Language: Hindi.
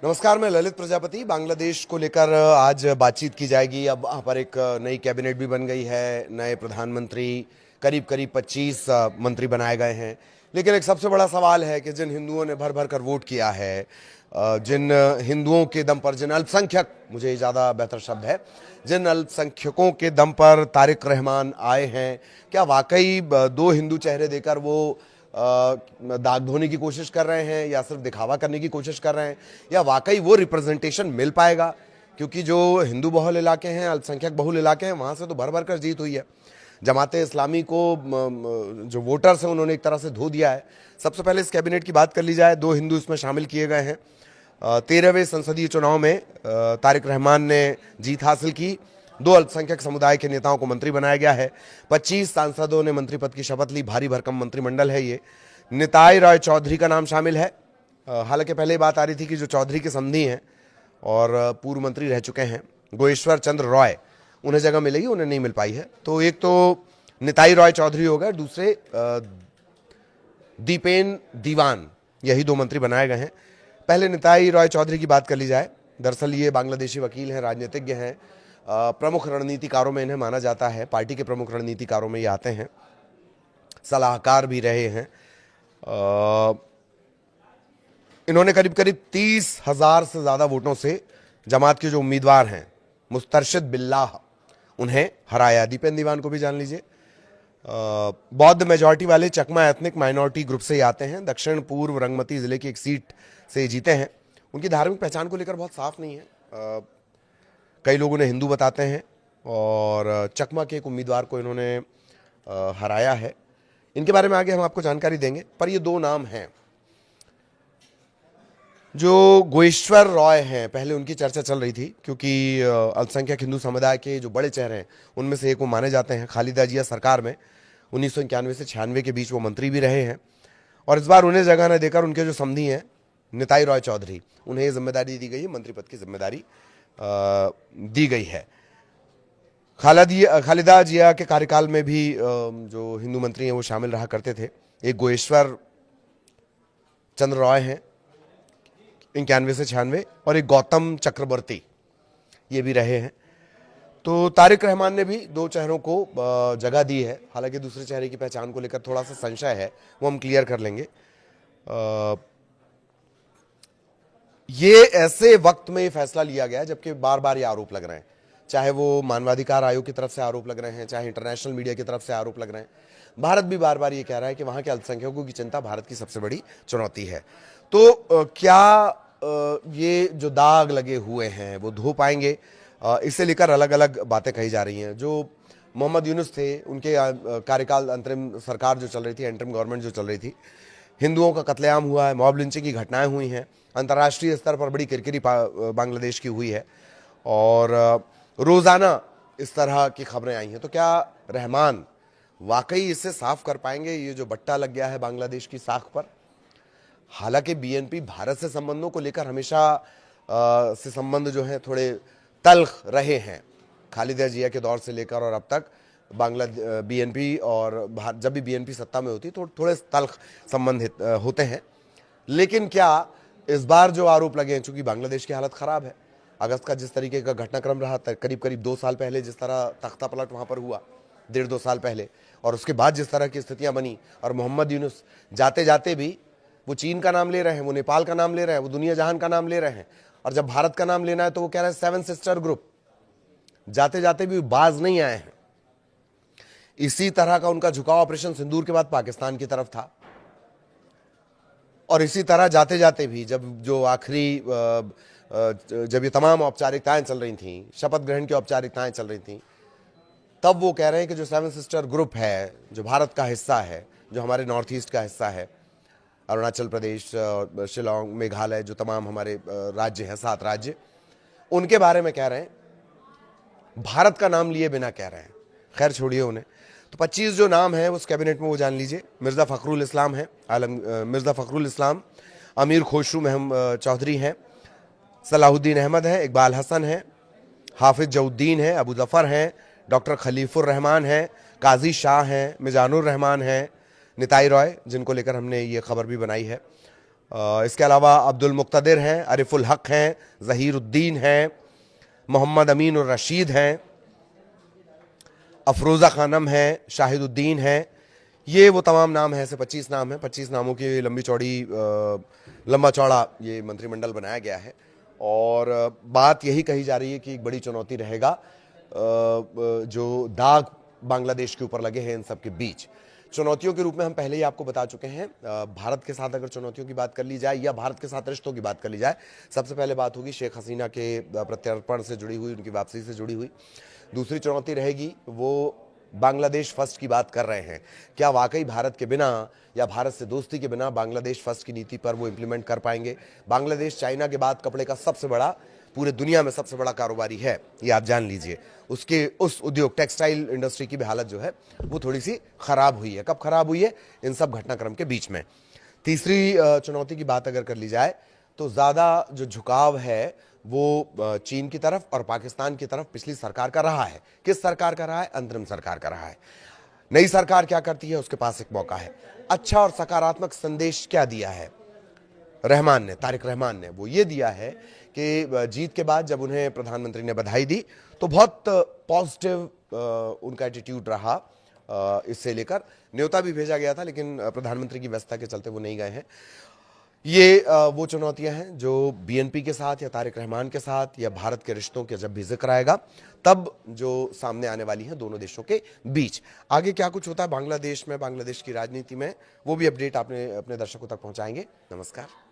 नमस्कार, मैं ललित प्रजापति। बांग्लादेश को लेकर आज बातचीत की जाएगी। अब वहाँ पर एक नई कैबिनेट भी बन गई है, नए प्रधानमंत्री, करीब करीब 25 मंत्री बनाए गए हैं। लेकिन एक सबसे बड़ा सवाल है कि जिन हिंदुओं ने भर भर कर वोट किया है, जिन हिंदुओं के दम पर, जिन अल्पसंख्यक, मुझे ज़्यादा बेहतर शब्द है, जिन अल्पसंख्यकों के दम पर तारिक रहमान आए हैं, क्या वाकई दो हिंदू चेहरे देकर वो दाग धोने की कोशिश कर रहे हैं या सिर्फ दिखावा करने की कोशिश कर रहे हैं, या वाकई वो रिप्रेजेंटेशन मिल पाएगा? क्योंकि जो हिंदू बहुल इलाके हैं, अल्पसंख्यक बहुल इलाके हैं, वहाँ से तो भर भर कर जीत हुई है। जमाते इस्लामी को जो वोटर्स हैं उन्होंने एक तरह से धो दिया है। सबसे पहले इस कैबिनेट की बात कर ली जाए, दो हिंदू इसमें शामिल किए गए हैं। 13वें संसदीय चुनाव में तारिक रहमान ने जीत हासिल की। दो अल्पसंख्यक समुदाय के नेताओं को मंत्री बनाया गया है। 25 सांसदों ने मंत्री पद की शपथ ली। भारी भरकम मंत्रिमंडल है ये। निताई रॉय चौधरी का नाम शामिल है। हालांकि पहले बात आ रही थी कि जो चौधरी के समधी हैं और पूर्व मंत्री रह चुके हैं, गोएश्वर चंद्र रॉय, उन्हें जगह मिलेगी, उन्हें नहीं मिल पाई है। तो एक तो निताई रॉय चौधरी हो गए, दूसरे दीपेन दीवान, यही दो मंत्री बनाए गए हैं। पहले निताई रॉय चौधरी की बात कर ली जाए। दरअसल ये बांग्लादेशी वकील हैं, राजनीतिज्ञ हैं, प्रमुख रणनीतिकारों में इन्हें माना जाता है। पार्टी के प्रमुख रणनीतिकारों में ये आते हैं, सलाहकार भी रहे हैं। इन्होंने करीब करीब 30,000 से ज़्यादा वोटों से जमात के जो उम्मीदवार हैं, मुस्तरशिद बिल्लाह, उन्हें हराया। दीपेन दीवान को भी जान लीजिए। बौद्ध मेजॉरिटी वाले चकमा एथनिक माइनॉरिटी ग्रुप से ही आते हैं। दक्षिण पूर्व रंगमती जिले की एक सीट से जीते हैं। उनकी धार्मिक पहचान को लेकर बहुत साफ नहीं है। कई लोग उन्हें हिंदू बताते हैं और चकमा के एक उम्मीदवार को इन्होंने हराया है। इनके बारे में आगे हम आपको जानकारी देंगे। पर ये दो नाम हैं। जो गोएश्वर रॉय हैं, पहले उनकी चर्चा चल रही थी क्योंकि अल्पसंख्यक हिंदू समुदाय के जो बड़े चेहरे हैं उनमें से एक वो माने जाते हैं। खालिदा जिया सरकार में 1991 से 96 के बीच वो मंत्री भी रहे हैं। और इस बार उन्हें जगह न देकर उनके जो समधी हैं निताई रॉय चौधरी, उन्हें ये जिम्मेदारी दी गई है, मंत्री पद की जिम्मेदारी दी गई है। खालिदा जिया के कार्यकाल में भी जो हिंदू मंत्री हैं वो शामिल रहा करते थे। एक गोएश्वर चंद्र रॉय हैं 91 से 96, और एक गौतम चक्रवर्ती, ये भी रहे हैं। तो तारिक रहमान ने भी दो चेहरों को जगह दी है। हालांकि दूसरे चेहरे की पहचान को लेकर थोड़ा सा संशय है, वो हम क्लियर कर लेंगे। ये ऐसे वक्त में ये फैसला लिया गया जबकि बार बार ये आरोप लग रहे हैं, चाहे वो मानवाधिकार आयोग की तरफ से आरोप लग रहे हैं, चाहे इंटरनेशनल मीडिया की तरफ से आरोप लग रहे हैं। भारत भी बार बार ये कह रहा है कि वहां के अल्पसंख्यकों की चिंता भारत की सबसे बड़ी चुनौती है। तो क्या ये जो दाग लगे हुए हैं वो धो पाएंगे? इसे लेकर अलग अलग बातें कही जा रही हैं। जो मोहम्मद यूनुस थे, उनके कार्यकाल, अंतरिम सरकार जो चल रही थी, इंटरिम गवर्नमेंट जो चल रही थी, हिंदुओं का कत्लेआम हुआ है, मॉब लिंचिंग की घटनाएं हुई हैं, अंतर्राष्ट्रीय स्तर पर बड़ी किरकिरी बांग्लादेश की हुई है और रोज़ाना इस तरह की खबरें आई हैं। तो क्या रहमान वाकई इससे साफ कर पाएंगे ये जो बट्टा लग गया है बांग्लादेश की साख पर? हालांकि बीएनपी भारत से संबंधों को लेकर हमेशा से संबंध जो है थोड़े तल्ख रहे हैं, खालिदा जिया के दौर से लेकर और अब तक बीएनपी और जब भी बीएनपी सत्ता में होती तो थोड़े तल्ख संबंधित होते हैं। लेकिन क्या इस बार जो आरोप लगे हैं, चूंकि बांग्लादेश की हालत खराब है, अगस्त का जिस तरीके का घटनाक्रम रहा, करीब करीब 2 साल पहले जिस तरह तख्ता पलट वहां पर हुआ, 1.5-2 साल पहले, और उसके बाद जिस तरह की स्थितियां बनी, और मोहम्मद यूनुस जाते जाते भी वो चीन का नाम ले रहे हैं, वो नेपाल का नाम ले रहे हैं, वो दुनिया जहान का नाम ले रहे हैं, और जब भारत का नाम लेना है तो वो कह रहे हैं 7 सिस्टर ग्रुप। जाते जाते भी बाज नहीं आए हैं। इसी तरह का उनका झुकाव ऑपरेशन सिंदूर के बाद पाकिस्तान की तरफ था, और इसी तरह जाते जाते भी जब जो आखिरी जब ये तमाम औपचारिकताएं चल रही थी, शपथ ग्रहण की औपचारिकताएं चल रही थी, तब वो कह रहे हैं कि जो 7 सिस्टर ग्रुप है, जो भारत का हिस्सा है, जो हमारे नॉर्थ ईस्ट का हिस्सा है, अरुणाचल प्रदेश, शिलोंग, मेघालय, जो तमाम हमारे राज्य हैं, 7 राज्य, उनके बारे में कह रहे हैं, भारत का नाम लिए बिना कह रहे हैं। खैर छोड़िए उन्हें। तो 25 जो नाम है उस कैबिनेट में वो जान लीजिए। मिर्ज़ा फ़खरुल इस्लाम है, मिर्ज़ा फ़खरुल इस्लाम, अमीर खुसरू चौधरी हैं, सलाहुद्दीन अहमद है, इकबाल हसन है, हाफिज जउद्दीन है, अबू जफ़र हैं, डॉक्टर खलीफुर रहमान हैं, काजी शाह हैं, मिजानुर रहमान हैं, निताई रॉय, जिनको लेकर हमने ये खबर भी बनाई है, इसके अलावा अब्दुल मुक्तदिर हैं, अरिफुल हक हैं, जहीरुद्दीन हैं, मोहम्मद अमीन और रशीद हैं, अफरोज़ा खानम है, शाहिदुद्दीन है। ये वो तमाम नाम हैं, ऐसे 25 नाम हैं। 25 नामों की लंबा चौड़ा ये मंत्रिमंडल बनाया गया है और बात यही कही जा रही है कि एक बड़ी चुनौती रहेगा जो दाग बांग्लादेश के ऊपर लगे हैं इन सब के बीच। चुनौतियों के रूप में हम पहले ही आपको बता चुके हैं। भारत के साथ अगर चुनौतियों की बात कर ली जाए या भारत के साथ रिश्तों की बात कर ली जाए, सबसे पहले बात होगी शेख हसीना के प्रत्यर्पण से जुड़ी हुई, उनकी वापसी से जुड़ी हुई। दूसरी चुनौती रहेगी वो बांग्लादेश फर्स्ट की बात कर रहे हैं, क्या वाकई भारत के बिना या भारत से दोस्ती के बिना बांग्लादेश फर्स्ट की नीति पर वो इंप्लीमेंट कर पाएंगे। बांग्लादेश चाइना के बाद कपड़े का सबसे बड़ा, पूरे दुनिया में सबसे बड़ा कारोबारी है, ये आप जान लीजिए। उसके उस उद्योग टेक्सटाइल इंडस्ट्री की भी हालत जो है वो थोड़ी सी खराब हुई है। कब खराब हुई है? इन सब घटनाक्रम के बीच में। तीसरी चुनौती की बात अगर कर ली जाए तो ज्यादा जो झुकाव है वो चीन की तरफ और पाकिस्तान की तरफ पिछली सरकार का रहा है। किस सरकार का रहा है? अंतरिम सरकार का रहा है। नई सरकार क्या करती है? उसके पास एक मौका है। अच्छा और सकारात्मक संदेश क्या दिया है रहमान ने, तारिक रहमान ने? वो ये दिया है कि जीत के बाद जब उन्हें प्रधानमंत्री ने बधाई दी तो बहुत पॉजिटिव उनका एटीट्यूड रहा। इससे लेकर न्योता भी भेजा गया था, लेकिन प्रधानमंत्री की व्यस्तता के चलते वो नहीं गए हैं। ये वो चुनौतियां हैं जो बीएनपी के साथ या तारिक रहमान के साथ या भारत के रिश्तों के जब भी जिक्र आएगा तब जो सामने आने वाली हैं दोनों देशों के बीच। आगे क्या कुछ होता है बांग्लादेश में, बांग्लादेश की राजनीति में, वो भी अपडेट आपने अपने दर्शकों तक पहुंचाएंगे। नमस्कार।